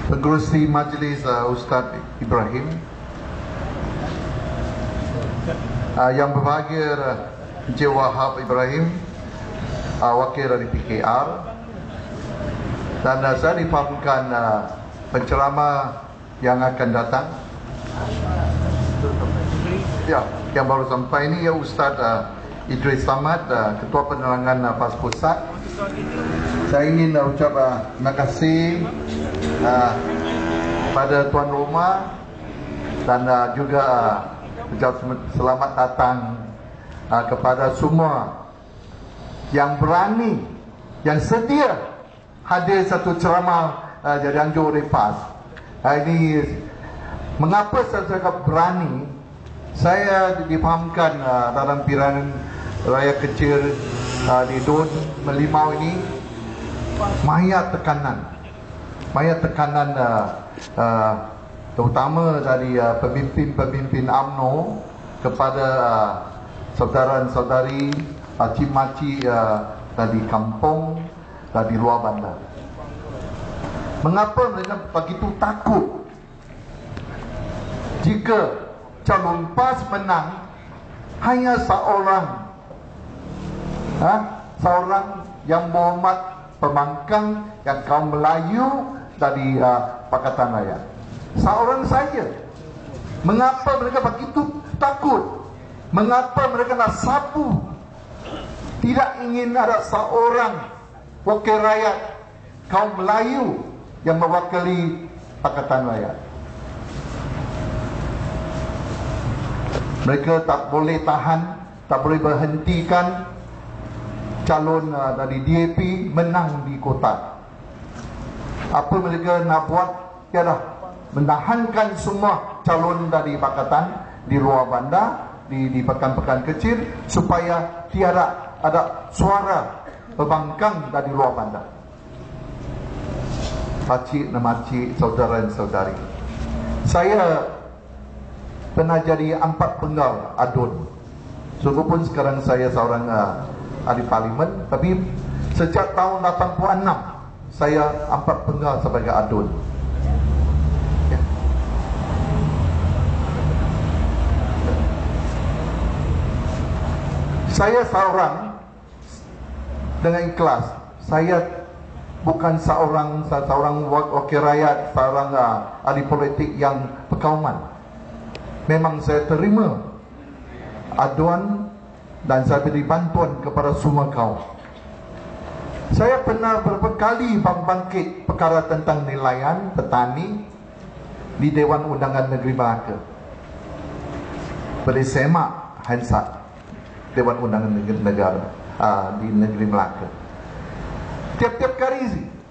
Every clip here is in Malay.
Pengerusi Majlis Ustaz Ibrahim, yang berbahagia Encik Wahab Ibrahim, wakil dari PKR, dan saya difahamkan penceramah yang akan datang, ya, yang baru sampai ini, ya, Ustaz Idris Samad, Ketua Penerangan PAS Pusat. Saya ingin ucap terima kasih pada tuan rumah dan juga ucap selamat datang kepada semua yang berani, yang sedia hadir satu ceramah jadi anjur oleh PAS. Ini mengapa saya cakap berani? Saya difahamkan dalam pilihan raya kecil di Dun Melimau ini banyak tekanan terutama dari pemimpin-pemimpin UMNO kepada saudara-saudari makcik-makcik dari kampung, dari luar bandar. Mengapa mereka begitu takut jika calon PAS menang hanya seorang yang berhormat pembangkang yang kaum Melayu dari Pakatan Rakyat, seorang saja. Mengapa mereka begitu takut? Mengapa mereka nak sapu? Tidak ingin ada seorang wakil rakyat kaum Melayu yang mewakili Pakatan Rakyat. Mereka tak boleh tahan, tak boleh berhentikan calon dari DAP menang di kota. Apa mereka nak buat ialah menahankan semua calon dari Pakatan di luar bandar, di pekan-pekan kecil, supaya tiada ada suara pembangkang dari luar bandar. Pakcik dan makcik, saudara dan saudari, saya pernah jadi 4 penggal ADUN. Walaupun sekarang saya seorang ahli parlimen, tapi sejak tahun 86 saya 4 penggal sebagai ADUN. Ya. Saya seorang dengan ikhlas. Saya bukan seorang wakil rakyat, seorang ahli politik yang perkauman. Memang saya terima aduan dan saya beri bantuan kepada semua kaum. Saya pernah beberapa kali bangkit perkara tentang nelayan petani di Dewan Undangan Negeri Melaka. Boleh semak Hansat Dewan Undangan Negara di Negeri Melaka. Tiap-tiap kali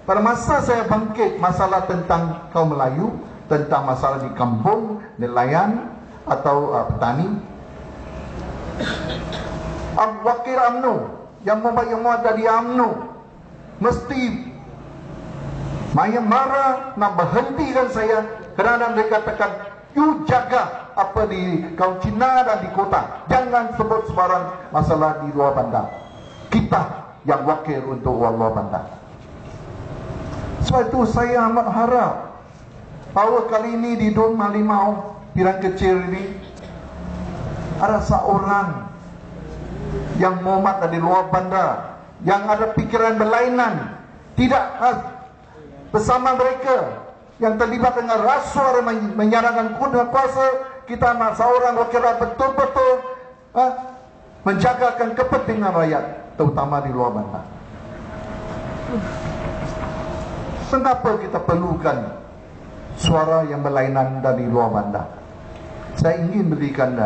pada masa saya bangkit masalah tentang kaum Melayu, tentang masalah di kampung, nelayan atau petani, wakil UMNO yang mau dari UMNO mesti marah nak berhentikan saya kerana mereka katakan, you jaga apa di kaum Cina dan di kota, jangan sebut sebarang masalah di luar bandar. Kita yang wakil untuk luar bandar. Sebab itu saya amat harap bahawa kali ini di Dun Melimau, pilihan kecil ini, ada seorang yang muhammad dari luar bandar, yang ada pikiran berlainan, tidak bersama mereka yang terlibat dengan rasuah dan menyerahkan kuasa. Kita nak seorang wakil rakyat betul-betul menjagakan kepentingan rakyat, terutama di luar bandar. Kenapa kita perlukan suara yang berlainan dari luar bandar? Saya ingin berikan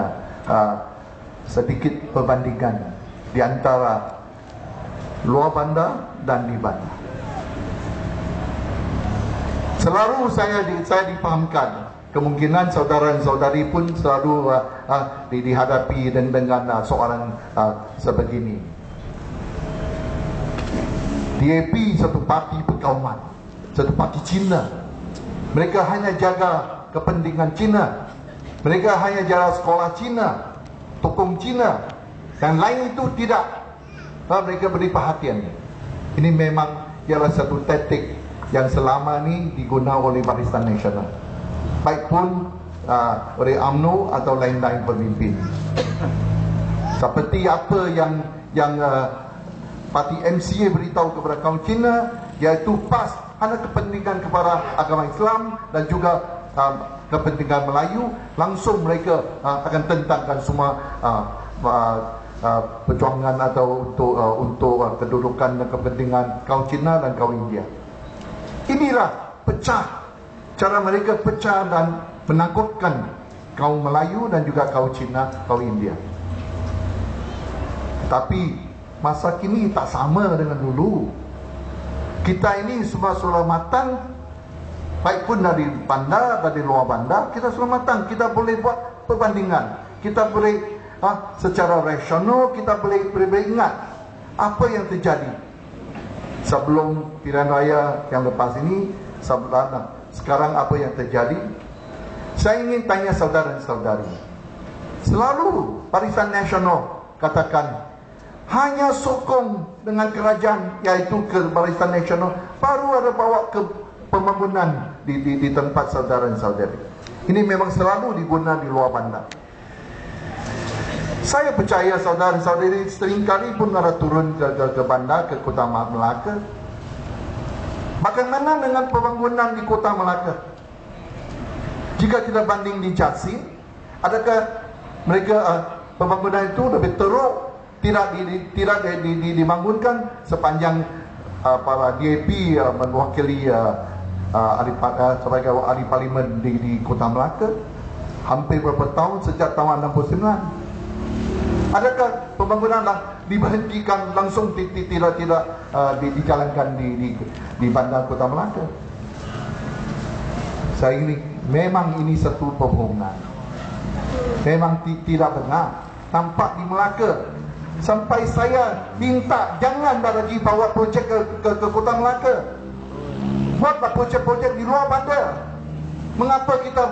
sedikit perbandingan di antara luar bandar dan di bandar. Selalu saya difahamkan, kemungkinan saudara dan saudari pun selalu dihadapi dengan soalan sebegini. DAP satu parti perkauman, satu parti Cina. Mereka hanya jaga kepentingan Cina. Mereka hanya jaga sekolah Cina, tokong Cina, dan lain itu tidak. Mereka beri perhatian. Ini memang ialah satu taktik yang selama ni diguna oleh Barisan Nasional, baik pun oleh UMNO atau lain-lain pemimpin. Seperti apa yang parti MCA beritahu kepada kaum Cina, iaitu PAS hanya kepentingan kepada agama Islam dan juga kepentingan Melayu, langsung mereka akan tentangkan semua perjuangan atau untuk kedudukan dan kepentingan kaum Cina dan kaum India. Inilah pecah, cara mereka pecah dan menakutkan kaum Melayu dan juga kaum Cina, kaum India. Tapi masa kini tak sama dengan dulu. Kita ini semua sudah matang, baik pun dari bandar, dari luar bandar, kita sudah matang. Kita boleh buat perbandingan, kita boleh secara rasional, kita boleh ingat apa yang terjadi sebelum pilihan raya yang lepas ini, sekarang apa yang terjadi. Saya ingin tanya saudara dan saudari, selalu Barisan Nasional katakan hanya sokong dengan kerajaan, iaitu ke Barisan Nasional, baru ada bawa ke pembangunan di tempat saudara dan saudari. Ini memang selalu digunakan di luar bandar. Saya percaya saudara dan saudari seringkali pun ada turun ke bandar, ke Kota Melaka. Bagaimana dengan pembangunan di Kota Melaka? Jika kita banding di Jasin, adakah mereka pembangunan itu lebih teruk, tidak dibangunkan sepanjang para DAP mewakili sebagai ahli parlimen di Kota Melaka hampir berapa tahun, sejak tahun 69? Adakah pembangunan diberhentikan langsung, tidak dijalankan di bandar Kota Melaka? Saya memang ini satu pembohongan, memang tidak benar. Nampak di Melaka, sampai saya minta jangan lagi bawa projek ke Kota Melaka, buatlah projek-projek di luar bandar. Mengapa kita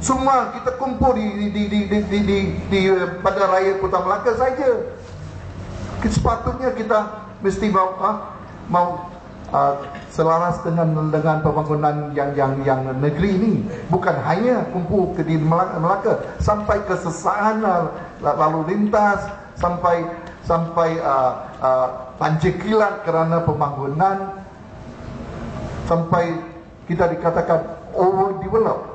semua kumpul di bandar raya Kota Melaka saja? Sepatutnya kita mesti mau selaras dengan pembangunan yang negeri ini, bukan hanya kumpul di Melaka, sampai kesesakan lalu lintas, sampai banjir kilat kerana pembangunan, sampai kita dikatakan overdeveloped,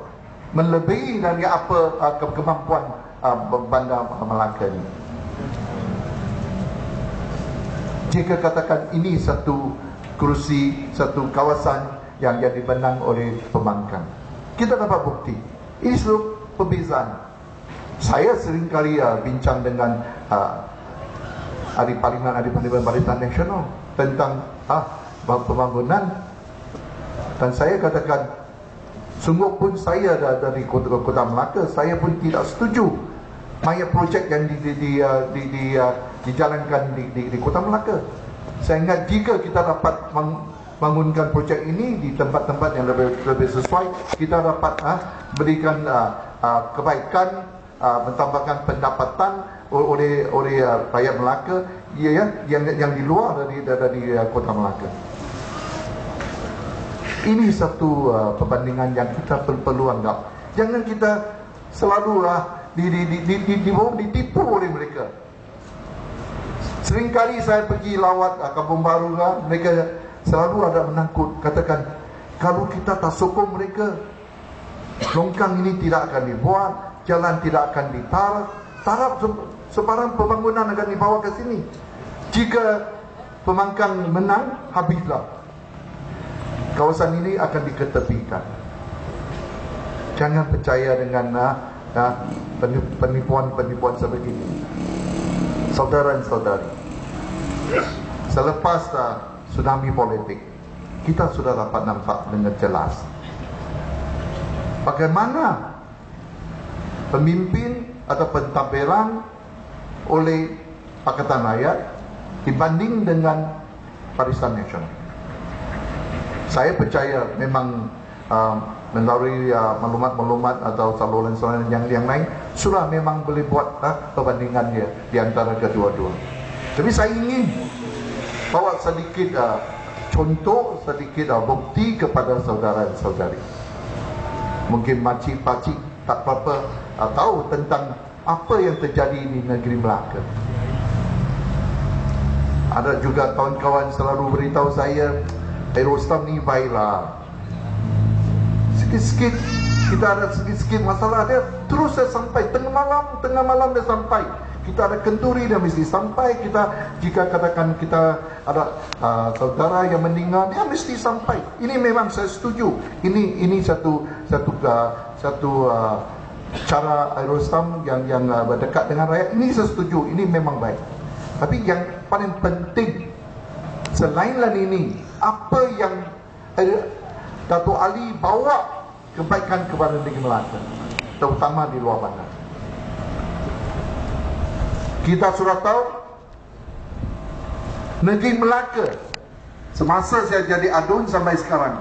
melebihi dari apa kemampuan bandar Melaka ini. Jika katakan ini satu kerusi, satu kawasan yang dibenang oleh pembangkang, kita dapat bukti. Ini seluruh perbezaan. Saya seringkali bincang dengan ahli parlimen Barisan Nasional tentang pembangunan, dan saya katakan, sungguh pun saya dari Kota Melaka, saya pun tidak setuju banyak projek yang dijalankan di Kota Melaka. Saya ingat jika kita dapat bangunkan projek ini di tempat-tempat yang lebih sesuai, kita dapat berikan kebaikan, mentambahkan pendapatan oleh rakyat Melaka yang di luar dari Kota Melaka. Ini satu perbandingan yang kita perlu anggap. Jangan kita selalu ditipu oleh mereka. Seringkali saya pergi lawat Kampung Baru, mereka selalu ada menakut, katakan kalau kita tak sokong mereka, longkang ini tidak akan dibuat, jalan tidak akan ditarap, sebarang pembangunan akan dibawa ke sini. Jika pembangkang menang, habislah, kawasan ini akan diketepikan. Jangan percaya dengan penipuan seperti ini, saudara dan saudari. Selepas tsunami politik, kita sudah dapat nampak dengan jelas bagaimana pemimpin atau pentadbiran oleh Pakatan Rakyat dibanding dengan Barisan Nasional. Saya percaya memang melalui maklumat-maklumat atau saluran-saluran yang lain sudah memang boleh buat perbandingan dia di antara kedua-dua. Tapi saya ingin bawa sedikit contoh sedikit bukti kepada saudara-saudari. Mungkin makcik-pakcik tak apa tahu tentang apa yang terjadi di negeri Melaka. Ada juga kawan-kawan selalu beritahu saya, Rostam ni baiklah, sikit-sikit kita ada sikit-sikit masalah dia terus dia sampai tengah malam dia sampai. Kita ada kenduri dia mesti sampai. Kita jika katakan kita ada saudara yang meninggal, dia mesti sampai. Ini memang saya setuju. Ini satu cara Rostam yang berdekat dengan rakyat. Ini saya setuju. Ini memang baik. Tapi yang paling penting selain ini, apa yang Dato' Ali bawa kebaikan kepada negeri Melaka, terutama di luar bandar. Kita sudah tahu negeri Melaka semasa saya jadi adun sampai sekarang